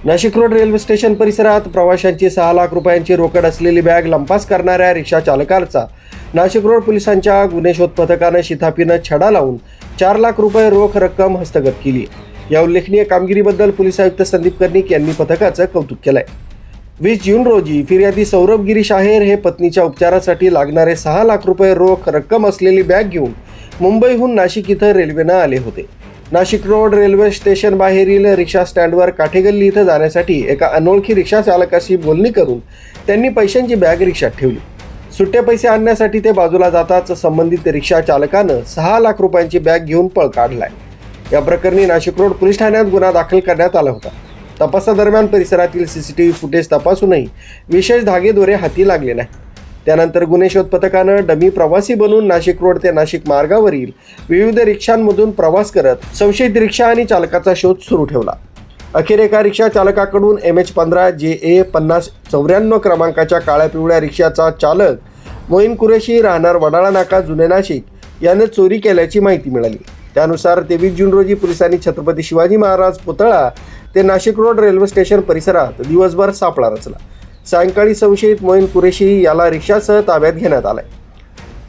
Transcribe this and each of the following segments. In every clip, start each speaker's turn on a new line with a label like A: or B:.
A: Nashik road railway station परिसरात प्रवाशांची 6 लाख रुपयांची रोकड असलेली बॅग लंपास करणाऱ्या रिक्षा चालकाचा नाशिक रोड पोलिसांच्या गुन्हे शोध पथकानं शिताफीनं छडा लावून 4 लाख रुपये रोख रक्कम हस्तगत केली। या उल्लेखनीय कामगिरीबद्दल पोलीस आयुक्त संदीप कर्णिक यांनी पथकाचं कौतुक केलंय। 20 जून रोजी फिर्यादी सौरभ गिरीश आहेर हे पत्नीच्या उपचारासाठी लागणारे 6 लाख रुपये रोख रक्कम असलेली बॅग घेऊन मुंबईहून नाशिक इथं रेल्वेनं आले होते। नाशिक रोड रेल्वे स्टेशन बाहेरील रिक्षा स्टँडवर काठेगल्ली इथं जाण्यासाठी एका अनोळखी रिक्षा चालकाशी बोलणी करून त्यांनी पैशांची बॅग रिक्षात ठेवली। सुट्टे पैसे आणण्यासाठी ते बाजूला जाताच संबंधित रिक्षा चालकानं 6 लाख रुपयांची बॅग घेऊन पळ काढलाय। या प्रकरणी नाशिक रोड पोलीस ठाण्यात गुन्हा दाखल करण्यात आला होता। तपासादरम्यान परिसरातील सीसीटीव्ही फुटेज तपासूनही विशेष धागेदोरे हाती लागले नाही। त्यानंतर गुन्हे शोध पथकानं डमी प्रवासी बनून नाशिक रोड ते नाशिक मार्गावरील विविध रिक्षांमधून प्रवास करत संशयित रिक्षा आणि चालकाचा शोध सुरू ठेवला। अखेर एका रिक्षा चालकाकडून MH15 JA 5094 क्रमांकाच्या काळ्या पिवळ्या रिक्षाचा चालक मोईन कुरेशी राहणार वडाळा नाका जुने नाशिक याने चोरी केल्याची माहिती मिळाली। त्यानुसार 23 जून रोजी पोलिसांनी छत्रपती शिवाजी महाराज पुतळा ते नाशिक रोड रेल्वे स्टेशन परिसरात दिवसभर सापळा रचला। सायंकाळी संशयित मोईन कुरेशी याला रिक्षासह ताब्यात घेण्यात आलाय।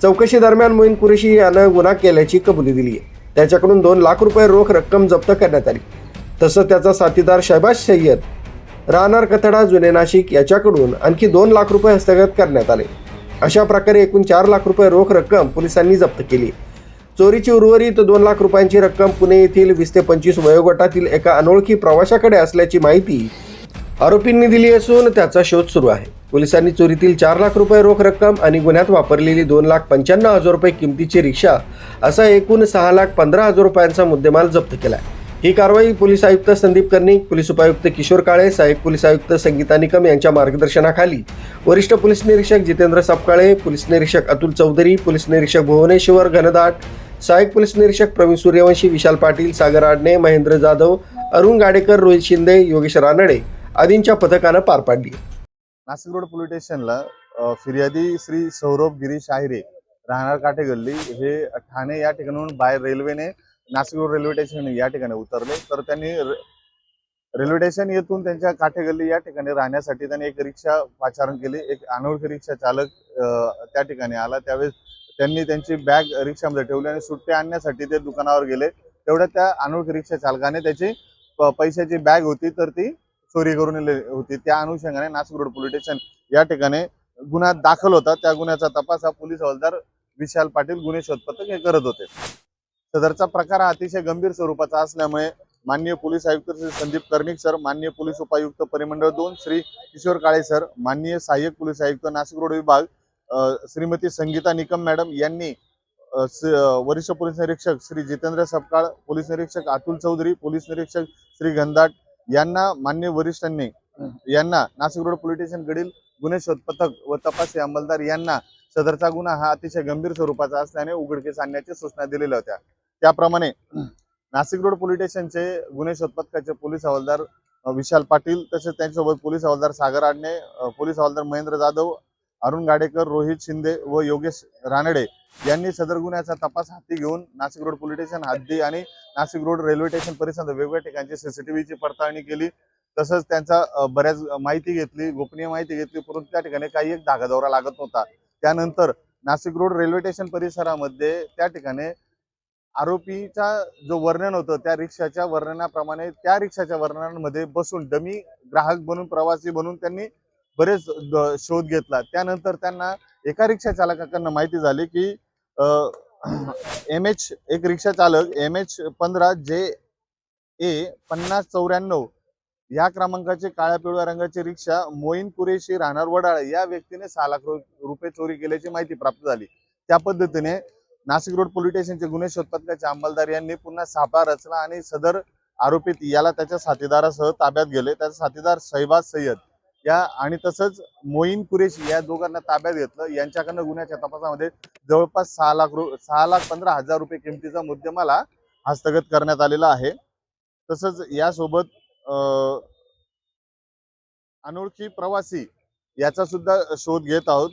A: चौकशी दरम्यान मोईन कुरेशी यानं गुन्हा केल्याची कबुली दिली आहे। त्याच्याकडून 2 लाख रुपये रोख रक्कम जप्त करण्यात आली। तसंच त्याचा साथीदार शहबाज सय्यद राहणार कथडा जुने नाशिक याच्याकडून आणखी 2 लाख रुपये हस्तगत करण्यात आले। अशा प्रकारे एकूण 4 लाख रुपये रोख रक्कम पोलिसांनी जप्त केली। चोरीची उर्वरित 2 लाख रुपयांची रक्कम पुणे येथील 20 ते 25 वयोगटातील एका अनोळखी प्रवाशाकडे असल्याची माहिती आरोपींनी दिली असून त्याचा शोध सुरू आहे। पोलिसांनी चोरीतील 4 लाख रुपये रोख रक्कम आणि गुन्ह्यात वापरलेली 2,95,000 रुपये किमतीची रिक्षा असा एकूण 6,15,000 रुपयांचा मुद्देमाल जप्त केला। ही कारवाई पोलीस आयुक्त संदीप कर्णिक, पोलीस उपायुक्त किशोर काळे, सहाय्यक पोलीस आयुक्त संगीता निकम यांच्या मार्गदर्शनाखाली वरिष्ठ पोलीस निरीक्षक जितेंद्र सपकाळे, पोलीस निरीक्षक अतुल चौधरी, पोलीस निरीक्षक भुवनेश्वर घनदाट, सहाय्यक पोलीस निरीक्षक प्रवीण सूर्यवंशी, विशाल पाटील, सागर आडणे, महेंद्र जाधव, अरुण गाडेकर, रोहित शिंदे, योगेश रानडे आदींच्या पथकानं पार पाडली।
B: नाशिक रोड पोलीस स्टेशनला फिर्यादी श्री सौरभ गिरीश आहेरे राहणार काठेगल्ली हे ठाणे या ठिकाणाहून बाहेर रेल्वेने नाशिक रोड रेल्वे स्टेशन या ठिकाणी उतरले। तर त्यांनी रेल्वे स्टेशन येथून त्यांच्या काठेगल्ली या ठिकाणी राहण्यासाठी त्यांनी एक रिक्षा पाचारण केली। एक अनोळखी रिक्षा चालक त्या ठिकाणी आला। त्यावेळेस त्यांनी त्यांची बॅग रिक्षामध्ये ठेवली आणि सुट्टे आणण्यासाठी ते दुकानावर गेले। तेवढ्यात त्या अनोळखी रिक्षा चालकाने त्याची पैशाची बॅग होती तर ती चोरी करून नेली होती। त्या अनुषंगाने नाशिक रोड पोलीस स्टेशन या ठिकाणी गुन्हा दाखल होता। त्या गुन्ह्याचा तपास हा पोलीस हवालदार विशाल पाटील गुन्हे शोध पथक हे करत होते। सदरचा प्रकार हा अतिशय गंभीर स्वरूपाचा असल्यामुळे माननीय पोलीस आयुक्त श्री संदीप कर्णिक सर, माननीय पोलीस उपायुक्त परिमंडळ 2 श्री किशोर काळे सर, माननीय सहाय्यक पोलीस आयुक्त नाशिक रोड विभाग श्रीमती संगीता निकम मॅडम यांनी वरिष्ठ पोलीस निरीक्षक श्री जितेंद्र सपकाळ, पोलीस निरीक्षक अतुल चौधरी, पोलीस निरीक्षक श्री घनदाट यांना मान्य वरिष्ठांनी यांना नाशिक रोड पोलीस स्टेशन कडील गुन्हे शोध पथक व तपासी अंमलदार यांना सदरचा गुन्हा हा अतिशय गंभीर स्वरूपाचा असल्याने उघडकीस आणण्याची सूचना दिलेल्या होत्या। त्याप्रमाणे नाशिक रोड पोलीस स्टेशनचे गुन्हे शोध पथकाचे पोलीस हवालदार विशाल पाटील, तसेच त्यांच्यासोबत पोलीस हवालदार सागर आडणे, पोलीस हवालदार महेंद्र जाधव, अरुण गाडेकर, रोहित शिंदे व योगेश रानडे यांनी सदर गुन्ह्याचा तपास हाती घेऊन नाशिक रोड पोलीस स्टेशन हद्दी आणि नाशिक रोड रेल्वे स्टेशन परिसरात वेगवेगळ्या ठिकाणची सीसीटीव्हीची पडताळणी केली। तसंच त्यांचा बऱ्याच माहिती घेतली, गोपनीय माहिती घेतली, परंतु त्या ठिकाणी काही एक धागादौरा लागत नव्हता। त्यानंतर नाशिक रोड रेल्वे स्टेशन परिसरामध्ये त्या ठिकाणी आरोपीचा जो वर्णन होतं त्या रिक्षाच्या वर्णनाप्रमाणे त्या रिक्षाच्या वर्णनामध्ये बसून डमी ग्राहक बनून प्रवासी बनून त्यांनी बरेच शोध घेतला। त्यानंतर त्यांना एका रिक्षा चालकाकडून माहिती झाली की एक रिक्षा चालक MH15 JA 5094 या क्रमांकाची काळ्या पिवळ्या रंगाची रिक्षा मोईन कुरेशी राहणार वडाळा या व्यक्तीने 6 लाख रुपये चोरी केल्याची माहिती प्राप्त झाली। त्या पद्धतीने नाशिक रोड पोलीस स्टेशनचे गुन्हे शोध पथकाचे अंमलदार यांनी पुन्हा सापळा रचला आणि सदर आरोपीत याला त्याच्या साथीदारासह ताब्यात गेले। त्याचा साथीदार शहबाज सय्यद या आणि तसंच मोईन कुरेशी या दोघांना ताब्यात घेतलं। यांच्याकडनं गुन्ह्याच्या तपासामध्ये जवळपास 6,15,000 रुपये किमतीचा मुद्देमाल हस्तगत करण्यात आलेला आहे। तसंच यासोबत अनोळखी प्रवासी याचा सुद्धा शोध घेत आहोत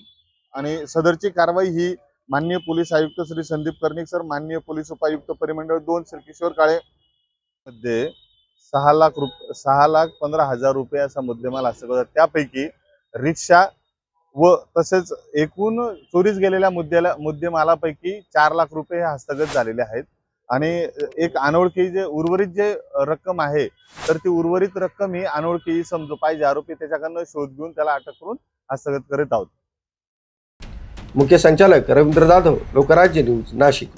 B: आणि सदरची कारवाई ही माननीय पोलीस आयुक्त श्री संदीप कर्णिक सर, माननीय पोलीस उपायुक्त परिमंडळ 2 श्री किशोर काळे मध्ये 6,15,000 रुपये असा मुद्देमाल हस्तगत होता. त्यापैकी रिक्षा व तसेच एकूण चोरीस गेलेल्या मुद्देमालापैकी 4 लाख रुपये हे हस्तगत झालेले आहेत. आणि एक अनोळखी उर्वरित जे रक्कम आहे, तर ती उर्वरित रक्कम ही अनोळखी समजू पाहिजे आरोपी त्याच्याकडनं शोध घेऊन त्याला अटक करून हस्तगत करीत आहोत.
A: मुख्य संचालक रवींद्र जाधव, लोकराज्य न्यूज, नाशिक.